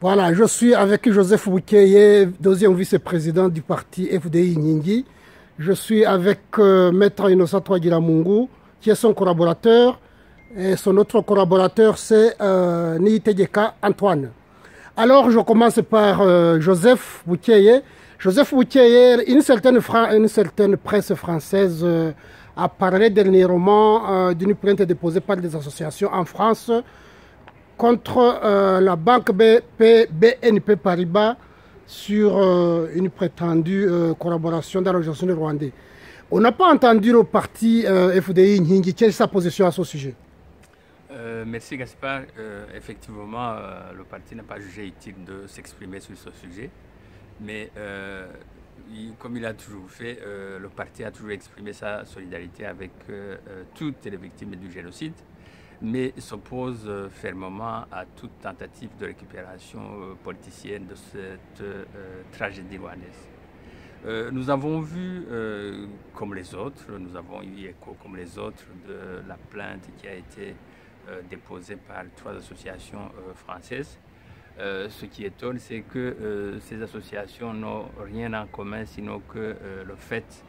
Voilà, je suis avec Joseph Bukeye, deuxième vice-président du parti FDI Nyingi. Je suis avec Maître Innocent Twagiramungu, qui est son collaborateur. Et son autre collaborateur, c'est Niyitegeka Antoine. Alors, je commence par Joseph Bukeye. Joseph Bukeye, une certaine presse française a parlé dernièrement d'une plainte déposée par des associations en France contre la banque BNP Paribas sur une prétendue collaboration dans l'organisation rwandais. On n'a pas entendu le parti FDI Nyingi. Quelle est sa position à ce sujet? Merci Gaspard. Effectivement, le parti n'a pas jugé utile de s'exprimer sur ce sujet. Mais comme il a toujours fait, le parti a toujours exprimé sa solidarité avec toutes les victimes du génocide, mais s'oppose fermement à toute tentative de récupération politicienne de cette tragédie rwandaise. Nous avons vu, comme les autres, nous avons eu écho comme les autres de la plainte qui a été déposée par 3 associations françaises. Ce qui étonne, c'est que ces associations n'ont rien en commun, sinon que le fait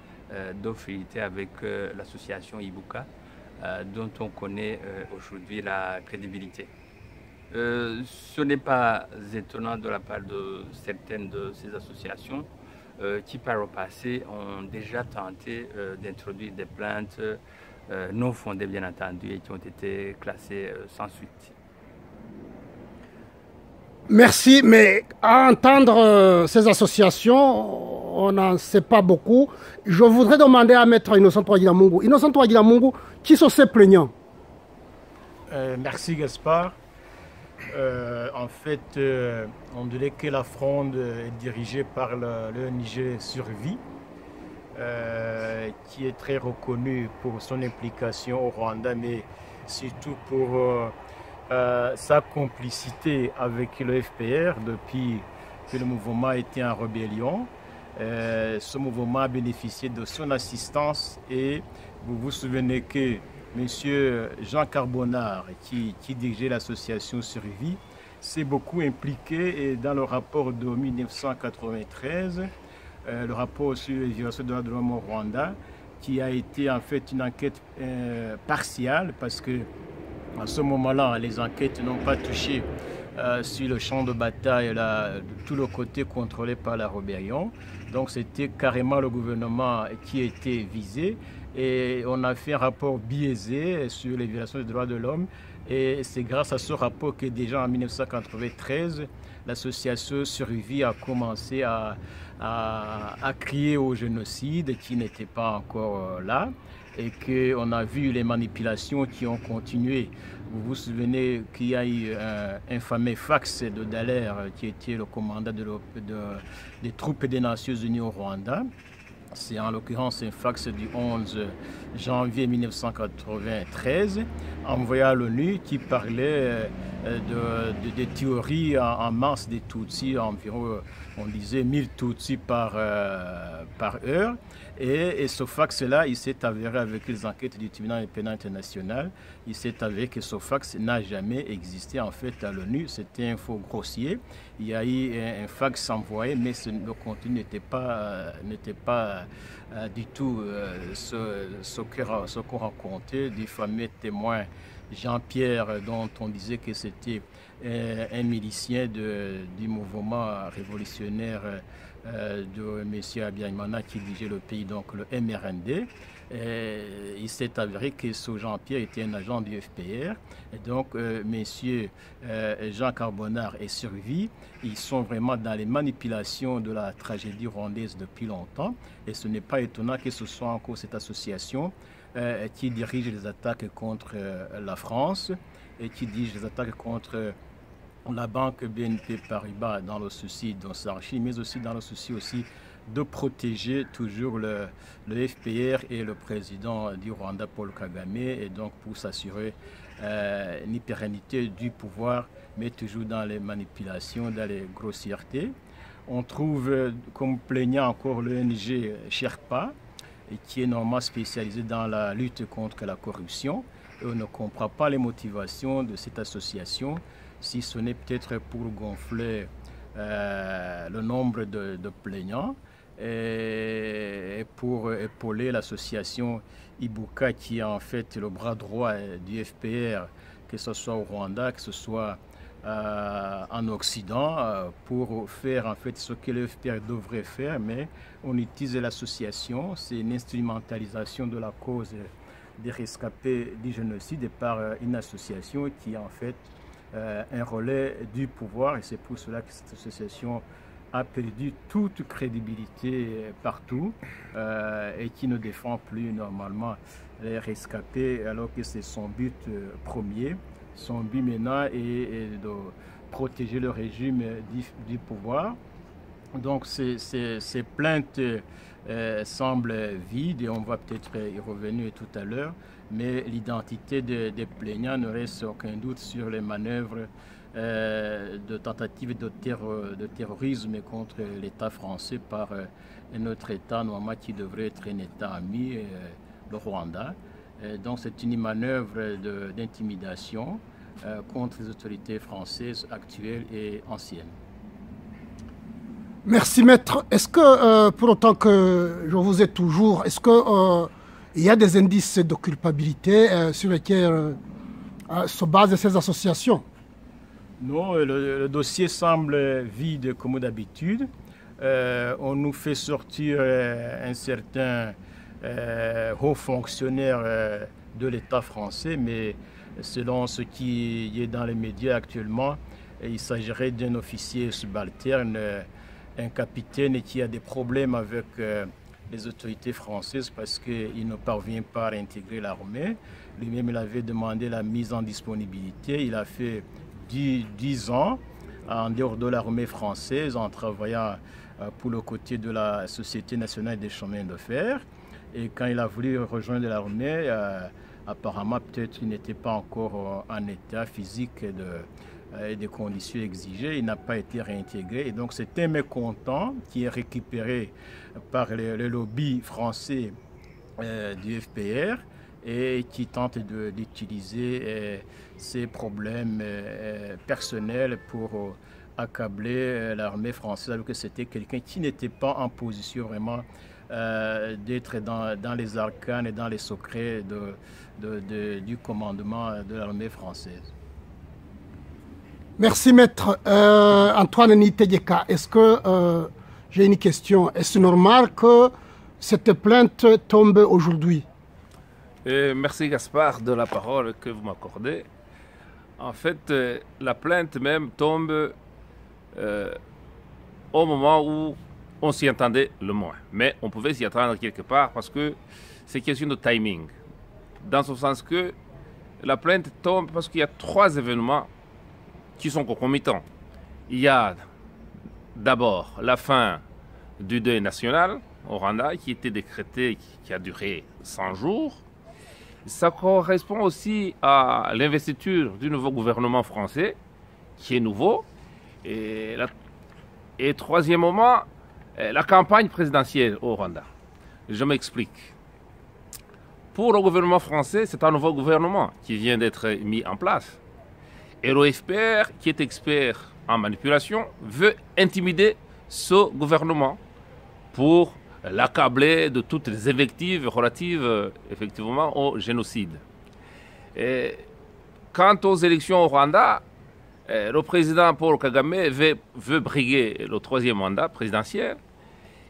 d'officier avec l'association Ibuka, dont on connaît aujourd'hui la crédibilité. Ce n'est pas étonnant de la part de certaines de ces associations qui, par le passé, ont déjà tenté d'introduire des plaintes non fondées, bien entendu, et qui ont été classées sans suite. Merci, mais à entendre ces associations, on n'en sait pas beaucoup. Je voudrais demander à Maître Innocent Twagiramungu. Innocent Twagiramungu, qui sont ces plaignants? Merci Gaspard. En fait, on dirait que la fronde est dirigée par le Niger Survie, qui est très reconnu pour son implication au Rwanda, mais surtout pour sa complicité avec le FPR depuis que le mouvement était en rébellion. Ce mouvement a bénéficié de son assistance et vous vous souvenez que M. Jean Carbonard, qui dirigeait l'association Survie, s'est beaucoup impliqué dans le rapport de 1993, le rapport sur les violations des droits de l'homme au Rwanda, qui a été en fait une enquête partiale parce que à ce moment-là, les enquêtes n'ont pas touché sur le champ de bataille, tout le côté contrôlé par la rébellion. Donc c'était carrément le gouvernement qui était visé. Et on a fait un rapport biaisé sur les violations des droits de l'homme. Et c'est grâce à ce rapport que déjà en 1993, l'association Survie a commencé à crier au génocide qui n'était pas encore là. Et qu'on a vu les manipulations qui ont continué. Vous vous souvenez qu'il y a eu un fameux fax de Dallaire qui était le commandant des troupes des Nations Unies au Rwanda. C'est en l'occurrence un fax du 11 janvier 1993 envoyé à l'ONU qui parlait des théories en masse des Tutsis, environ, on disait 1000 Tutsis par heure. Et ce fax-là, il s'est avéré avec les enquêtes du tribunal pénal international, il s'est avéré que ce fax n'a jamais existé en fait à l'ONU. C'était un faux grossier. Il y a eu un fax envoyé, mais le contenu n'était pas du tout ce qu'on racontait du fameux témoin Jean-Pierre, dont on disait que c'était un milicien du mouvement révolutionnaire de M. Abiyarimana qui dirigeait le pays, donc le MRND. Il s'est avéré que ce Jean-Pierre était un agent du FPR. Et donc, M. Jean Carbonard et Survie, ils sont vraiment dans les manipulations de la tragédie rwandaise depuis longtemps. Et ce n'est pas étonnant que ce soit encore cette association qui dirige les attaques contre la France et qui dirige les attaques contre la banque BNP Paribas dans le souci de s'enrichir, mais aussi dans le souci aussi de protéger toujours le FPR et le président du Rwanda, Paul Kagame, et donc pour s'assurer une pérennité du pouvoir, mais toujours dans les manipulations, dans les grossièretés. On trouve comme plaignant encore l'ONG Sherpa, qui est normalement spécialisée dans la lutte contre la corruption. Et on ne comprend pas les motivations de cette association si ce n'est peut-être pour gonfler le nombre de plaignants et pour épauler l'association Ibuka qui est en fait le bras droit du FPR, que ce soit au Rwanda, que ce soit en Occident, pour faire en fait ce que le FPR devrait faire, mais on utilise l'association, c'est une instrumentalisation de la cause des rescapés du génocide par une association qui est en fait un relais du pouvoir, et c'est pour cela que cette association a perdu toute crédibilité partout et qui ne défend plus normalement les rescapés alors que c'est son but premier. Son but maintenant est de protéger le régime du pouvoir. Donc ces plaintes semblent vides et on va peut-être y revenir tout à l'heure, mais l'identité des plaignants ne reste aucun doute sur les manœuvres de tentatives de terrorisme contre l'État français par un autre État normalement qui devrait être un État ami, le Rwanda. Donc c'est une manœuvre d'intimidation contre les autorités françaises actuelles et anciennes. Merci maître. Est-ce que, pour autant que je vous ai toujours, est-ce qu'il y a des indices de culpabilité sur lesquels se basent ces associations? Non, le dossier semble vide comme d'habitude. On nous fait sortir un certain haut fonctionnaire de l'État français, mais selon ce qui est dans les médias actuellement, il s'agirait d'un officier subalterne, un capitaine qui a des problèmes avec les autorités françaises parce qu'il ne parvient pas à intégrer l'armée. Lui-même, il avait demandé la mise en disponibilité. Il a fait 10 ans en dehors de l'armée française en travaillant pour le côté de la Société nationale des chemins de fer. Et quand il a voulu rejoindre l'armée, apparemment peut-être il n'était pas encore en état physique et des conditions exigées. Il n'a pas été réintégré. Et donc c'est un mécontent qui est récupéré par le lobby français du FPR et qui tente d'utiliser ces problèmes personnels pour accabler l'armée française, alors que c'était quelqu'un qui n'était pas en position vraiment d'être dans les arcanes et dans les secrets du commandement de l'armée française. Merci maître. Antoine Nitegeka, est-ce que, j'ai une question, est-ce normal que cette plainte tombe aujourd'hui? Merci Gaspard de la parole que vous m'accordez. En fait, la plainte même tombe au moment où on s'y attendait le moins. Mais on pouvait s'y attendre quelque part parce que c'est question de timing. Dans ce sens que la plainte tombe parce qu'il y a 3 événements qui sont concomitants. Il y a d'abord la fin du deuil national au Rwanda qui était décrété, qui a duré 100 jours. Ça correspond aussi à l'investiture du nouveau gouvernement français, qui est nouveau. Et troisièmement, la campagne présidentielle au Rwanda. Je m'explique. Pour le gouvernement français, c'est un nouveau gouvernement qui vient d'être mis en place. Et le FPR, qui est expert en manipulation, veut intimider ce gouvernement pour l'accabler de toutes les invectives relatives effectivement au génocide. Et quant aux élections au Rwanda, le président Paul Kagame veut briguer le 3e mandat présidentiel.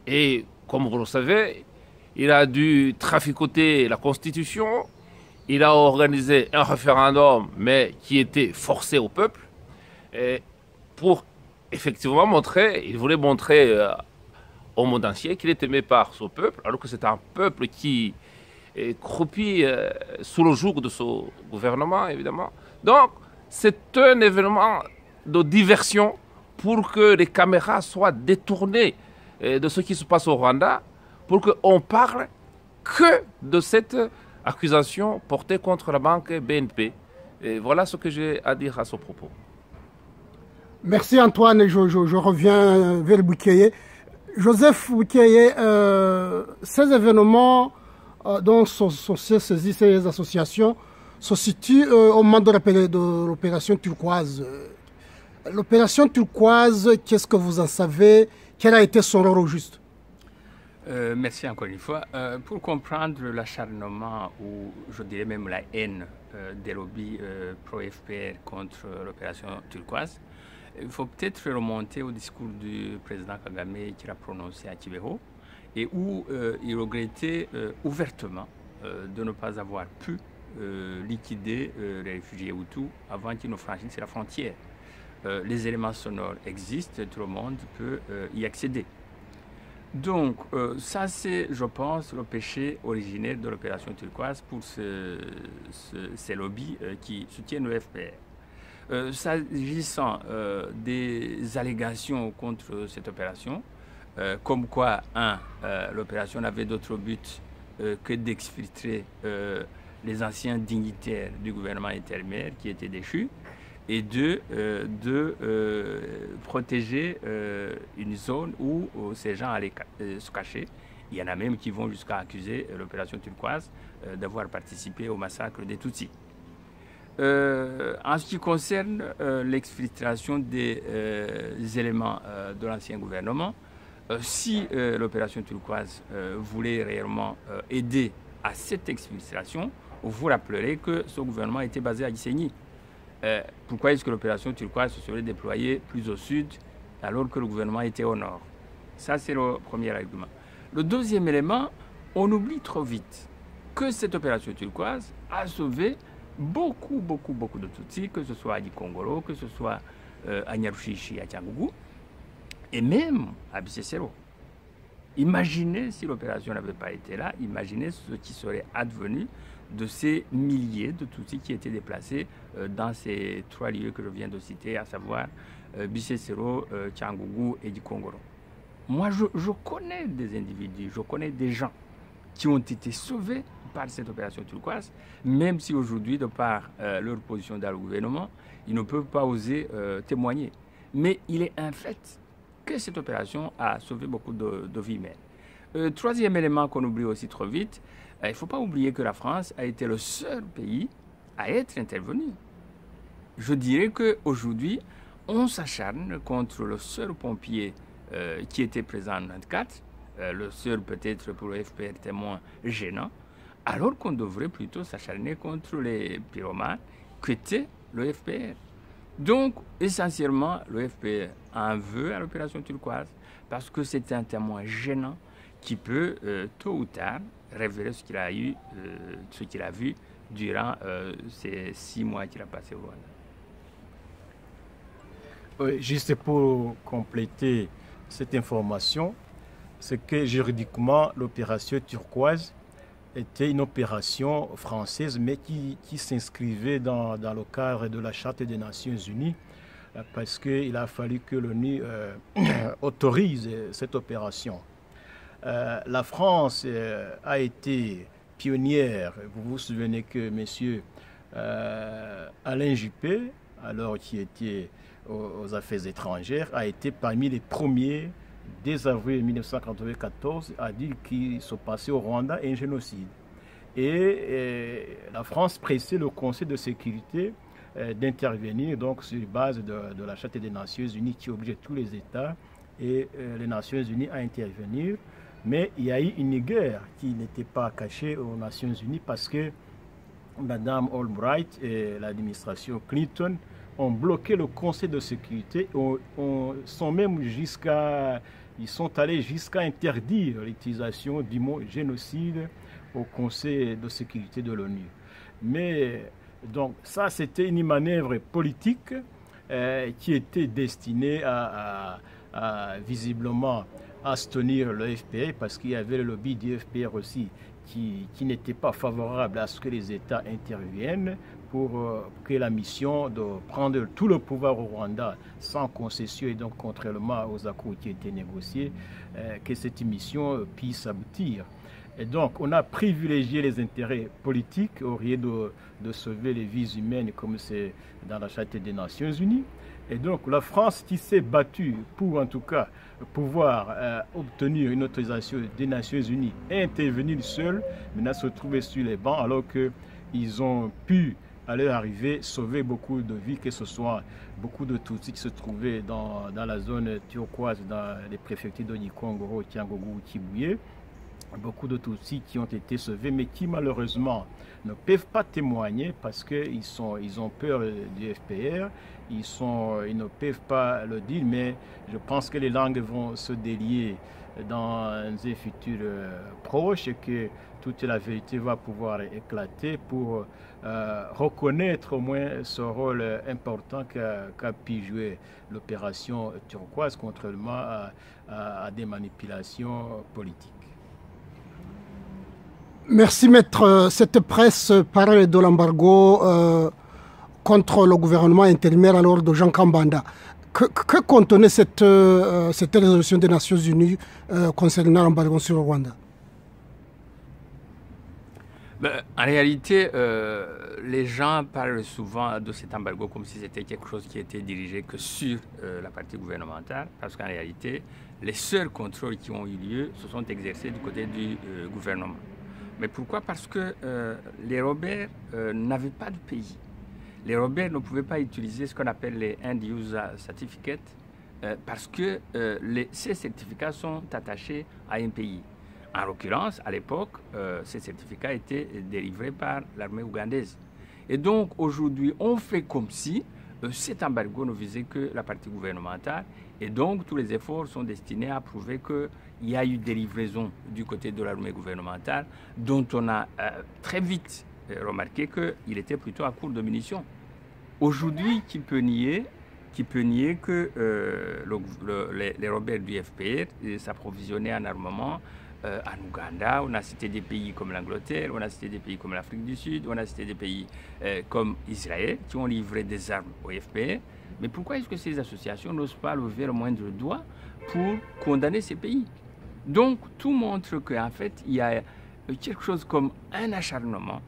Et comme vous le savez, il a dû traficoter la Constitution. Il a organisé un référendum, mais qui était forcé au peuple, pour effectivement il voulait montrer au monde entier qu'il est aimé par ce peuple, alors que c'est un peuple qui est croupi sous le joug de ce gouvernement, évidemment. Donc, c'est un événement de diversion pour que les caméras soient détournées de ce qui se passe au Rwanda, pour qu'on parle que de cette accusation portée contre la banque BNP. Et voilà ce que j'ai à dire à ce propos. Merci Antoine. Je reviens vers Bukeye. Joseph Bukeye, ces événements dont sont saisies ces associations se situent au moment de l'opération turquoise L'opération turquoise, qu'est-ce que vous en savez? Quel a été son rôle au juste? Merci encore une fois. Pour comprendre l'acharnement ou je dirais même la haine des lobbies pro-FPR contre l'opération turquoise, il faut peut-être remonter au discours du président Kagame qu'il a prononcé à Kibeho et où il regrettait ouvertement de ne pas avoir pu liquider les réfugiés Hutus avant qu'ils ne franchissent la frontière. Les éléments sonores existent, tout le monde peut y accéder. Donc, ça c'est, je pense, le péché originaire de l'opération turquoise pour ces lobbies qui soutiennent le FPR. S'agissant des allégations contre cette opération, comme quoi, l'opération n'avait d'autre but que d'exfiltrer les anciens dignitaires du gouvernement intérimaire qui étaient déchus, et de protéger une zone où ces gens allaient se cacher. Il y en a même qui vont jusqu'à accuser l'opération turquoise d'avoir participé au massacre des Tutsis. En ce qui concerne l'exfiltration des éléments de l'ancien gouvernement, si l'opération turquoise voulait réellement aider à cette exfiltration, vous vous rappellerez que ce gouvernement était basé à Gisenyi. Pourquoi est-ce que l'opération turquoise se serait déployée plus au sud alors que le gouvernement était au nord? Ça, c'est le premier argument. Le deuxième élément, on oublie trop vite que cette opération turquoise a sauvé beaucoup de Tutsis, que ce soit à Gikongoro, que ce soit à Nyarushishi, à Tchangougou, et même à Bisesero. Imaginez si l'opération n'avait pas été là, imaginez ce qui serait advenu de ces milliers de Tutsis qui étaient déplacés dans ces trois lieux que je viens de citer, à savoir Bisesero, Tchangougou et Gikongoro. Moi, je connais des individus, je connais des gens qui ont été sauvés par cette opération turquoise, même si aujourd'hui, de par leur position dans le gouvernement, ils ne peuvent pas oser témoigner. Mais il est un fait que cette opération a sauvé beaucoup de vies humaines. Troisième élément qu'on oublie aussi trop vite, il ne faut pas oublier que la France a été le seul pays à être intervenu. Je dirais qu'aujourd'hui, on s'acharne contre le seul pompier qui était présent en 1994, le seul peut-être pour le FPR témoin gênant, alors qu'on devrait plutôt s'acharner contre les pyromanes qu'était le FPR. Donc, essentiellement, le FPR en veut à l'opération turquoise parce que c'est un témoin gênant qui peut, tôt ou tard, révéler ce qu'il a eu, ce qu'il a vu durant ces 6 mois qu'il a passé au Rwanda. Oui, juste pour compléter cette information, c'est que juridiquement, l'opération turquoise était une opération française, mais qui s'inscrivait dans le cadre de la Charte des Nations Unies, parce qu'il a fallu que l'ONU autorise cette opération. La France a été pionnière. Vous vous souvenez que M. Alain Juppé, alors qui était aux Affaires étrangères, a été parmi les premiers, dès avril 1994, à dire qu'il se passait au Rwanda un génocide. Et la France pressait le Conseil de sécurité d'intervenir donc sur base de la Charte des Nations Unies qui obligeait tous les États et les Nations Unies à intervenir. Mais il y a eu une guerre qui n'était pas cachée aux Nations Unies parce que Mme Albright et l'administration Clinton ont bloqué le Conseil de sécurité. Ils sont allés jusqu'à interdire l'utilisation du mot génocide au Conseil de sécurité de l'ONU. Mais donc ça, c'était une manœuvre politique qui était destinée à visiblement à soutenir le FPR parce qu'il y avait le lobby du FPR aussi qui n'était pas favorable à ce que les États interviennent pour que la mission de prendre tout le pouvoir au Rwanda sans concession et donc contrairement aux accords qui étaient négociés, que cette mission puisse aboutir. Et donc, on a privilégié les intérêts politiques au lieu de sauver les vies humaines comme c'est dans la Charte des Nations Unies. Et donc, la France qui s'est battue pour, en tout cas, pouvoir obtenir une autorisation des Nations Unies et intervenir seule, maintenant se trouver sur les bancs alors qu'ils ont pu à leur arrivée, sauvé beaucoup de vies, que ce soit beaucoup de Tutsis qui se trouvaient dans la zone turquoise, dans les préfectures d'Onikongoro, Tiangogu, Tibouye. Beaucoup de Tutsis qui ont été sauvés, mais qui malheureusement ne peuvent pas témoigner parce qu'ils ont peur du FPR, ils ne peuvent pas le dire, mais je pense que les langues vont se délier dans un futur proche et que toute la vérité va pouvoir éclater pour reconnaître au moins ce rôle important qu'a pu jouer l'opération turquoise, contrairement à des manipulations politiques. Merci, maître. Cette presse parle de l'embargo contre le gouvernement intérimaire alors de Jean Kambanda. Que contenait cette résolution des Nations Unies concernant l'embargo sur le Rwanda? En réalité, les gens parlent souvent de cet embargo comme si c'était quelque chose qui était dirigé que sur la partie gouvernementale, parce qu'en réalité, les seuls contrôles qui ont eu lieu se sont exercés du côté du gouvernement. Mais pourquoi? Parce que les rebelles n'avaient pas de pays. Les rebelles ne pouvaient pas utiliser ce qu'on appelle les End-User Certificates parce que ces certificats sont attachés à un pays. En l'occurrence, à l'époque, ces certificats étaient délivrés par l'armée ougandaise. Et donc, aujourd'hui, on fait comme si cet embargo ne visait que la partie gouvernementale. Et donc, tous les efforts sont destinés à prouver qu'il y a eu des livraisons du côté de l'armée gouvernementale dont on a très vite remarqué qu'il était plutôt à court de munitions. Aujourd'hui, qui peut nier que les rebelles du FPR s'approvisionnaient en armement en Ouganda? On a cité des pays comme l'Angleterre, on a cité des pays comme l'Afrique du Sud, on a cité des pays comme Israël qui ont livré des armes au FPR. Mais pourquoi est-ce que ces associations n'osent pas lever le moindre doigt pour condamner ces pays? Donc, tout montre qu'en fait, il y a quelque chose comme un acharnement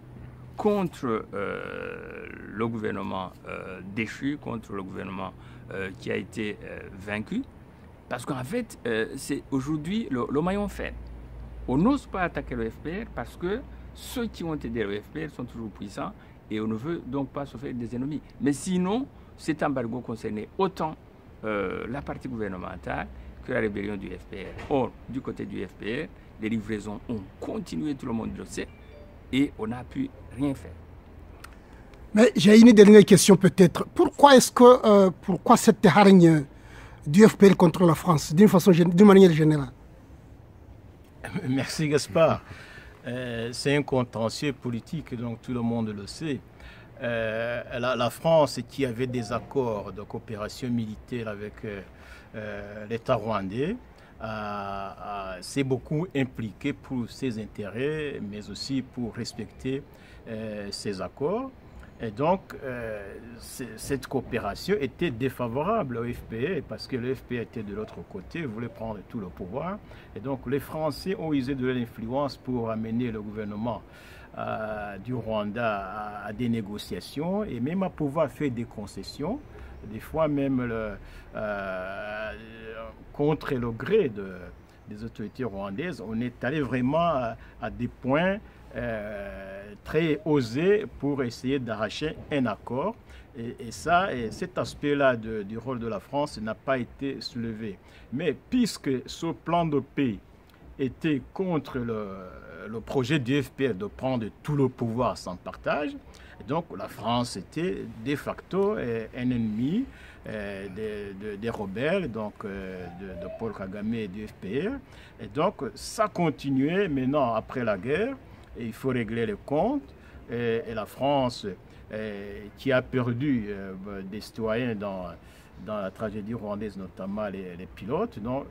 contre le gouvernement déchu, contre le gouvernement qui a été vaincu. Parce qu'en fait, c'est aujourd'hui le maillon faible. On n'ose pas attaquer le FPR parce que ceux qui ont aidé le FPR sont toujours puissants et on ne veut donc pas se faire des ennemis. Mais sinon, cet embargo concernait autant la partie gouvernementale que la rébellion du FPR. Or, du côté du FPR, les livraisons ont continué, tout le monde le sait, et on n'a pu rien faire. Mais j'ai une dernière question peut-être. Pourquoi cette hargne du FPR contre la France, d'une manière générale? Merci Gaspard. C'est un contentieux politique, donc tout le monde le sait. La France, qui avait des accords de coopération militaire avec l'État rwandais, s'est beaucoup impliquée pour ses intérêts, mais aussi pour respecter ses accords. Et donc, cette coopération était défavorable au FPR parce que le FPR était de l'autre côté, voulait prendre tout le pouvoir. Et donc, les Français ont usé de l'influence pour amener le gouvernement du Rwanda à des négociations et même à pouvoir faire des concessions, des fois même contre le gré des autorités rwandaises. On est allé vraiment à des points très osés pour essayer d'arracher un accord. Et cet aspect-là du rôle de la France n'a pas été soulevé. Mais puisque ce plan de paix était contre le projet du FPR de prendre tout le pouvoir sans partage, donc la France était de facto un ennemi des rebelles, donc de Paul Kagame et du FPR. Et donc ça continuait maintenant après la guerre. Et il faut régler les comptes. Et la France, qui a perdu des citoyens dans la tragédie rwandaise, notamment les pilotes, donc,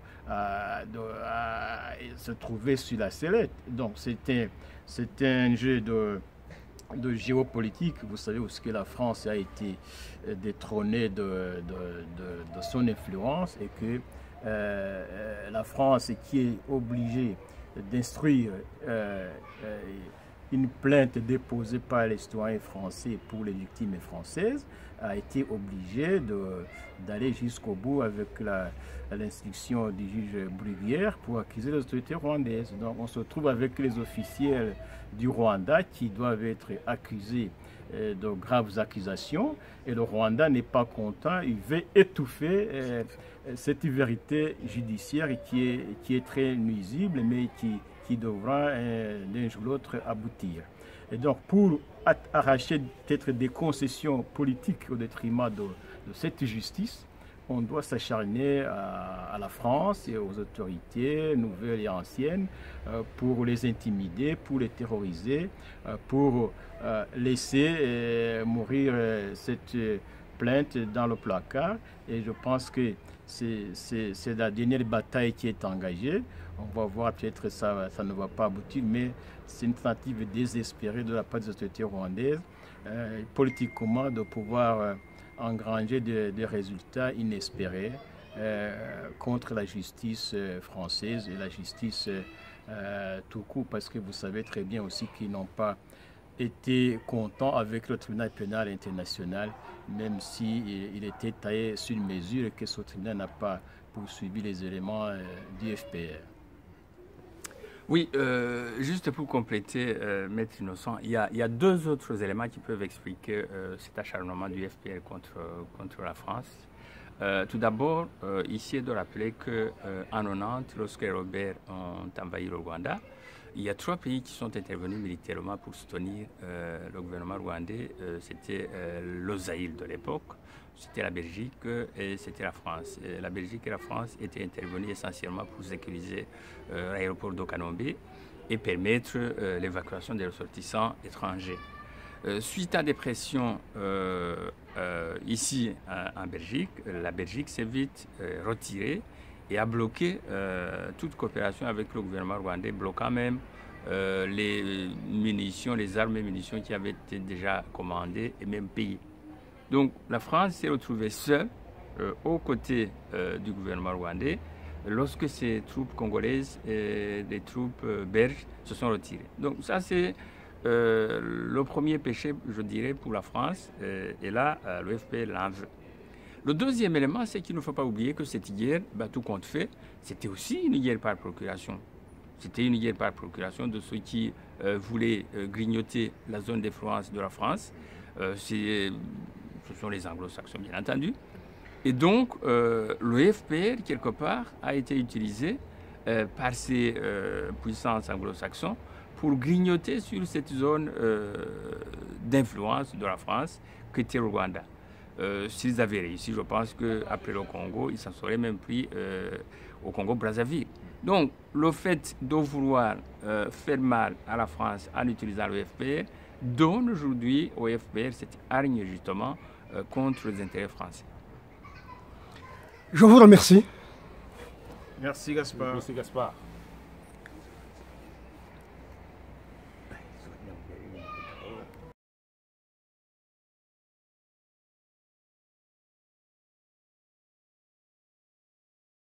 se trouvait sur la sellette. Donc c'était un jeu de géopolitique. Vous savez où que la France a été détrônée de son influence et que la France qui est obligée d'instruire une plainte déposée par les citoyens français pour les victimes françaises, a été obligé d'aller jusqu'au bout avec l'instruction du juge Bruguière pour accuser les autorités rwandaises. Donc on se retrouve avec les officiels du Rwanda qui doivent être accusés de graves accusations, et le Rwanda n'est pas content, il veut étouffer cette vérité judiciaire qui est très nuisible, mais qui devra d'un jour ou l'autre aboutir. Et donc pour arracher peut-être des concessions politiques au détriment de cette justice, on doit s'acharner à la France et aux autorités nouvelles et anciennes pour les intimider, pour les terroriser, pour laisser mourir cette plainte dans le placard. Et je pense que c'est la dernière bataille qui est engagée. On va voir, peut-être ça ne va pas aboutir, mais c'est une tentative désespérée de la part des autorités rwandaises, politiquement, de pouvoir engranger des résultats inespérés contre la justice française et la justice tout court, parce que vous savez très bien aussi qu'ils n'ont pas été contents avec le tribunal pénal international, même s'il était taillé sur mesure et que ce tribunal n'a pas poursuivi les éléments du FPR. Oui, juste pour compléter, Maître Innocent, il y a deux autres éléments qui peuvent expliquer cet acharnement du FPR contre la France. Tout d'abord, ici, de rappeler qu'en 90, lorsque les rebelles ont envahi le Rwanda, il y a 3 pays qui sont intervenus militairement pour soutenir le gouvernement rwandais. C'était le Zaïre de l'époque, c'était la Belgique et c'était la France. Et la Belgique et la France étaient intervenues essentiellement pour sécuriser l'aéroport d'Okanombe et permettre l'évacuation des ressortissants étrangers. Suite à des pressions ici en Belgique, la Belgique s'est vite retirée et a bloqué toute coopération avec le gouvernement rwandais, bloquant même les munitions, les armes et munitions qui avaient été déjà commandées et même payées. Donc la France s'est retrouvée seule aux côtés du gouvernement rwandais lorsque ces troupes congolaises et des troupes belges se sont retirées. Donc ça c'est le premier péché, je dirais, pour la France, et là le FPR l'en veut. Le deuxième élément, c'est qu'il ne faut pas oublier que cette guerre, tout compte fait, c'était aussi une guerre par procuration. C'était une guerre par procuration de ceux qui voulaient grignoter la zone d'influence de la France. Ce sont les anglo-saxons, bien entendu. Et donc, le FPR, quelque part, a été utilisé par ces puissances anglo-saxons pour grignoter sur cette zone d'influence de la France qu'était le Rwanda. S'ils avaient réussi, je pense qu'après le Congo, ils s'en seraient même pris au Congo-Brazzaville. Donc, le fait de vouloir faire mal à la France en utilisant le FPR donne aujourd'hui au FPR cette hargne justement contre les intérêts français. Je vous remercie. Merci Gaspard. Merci Gaspard.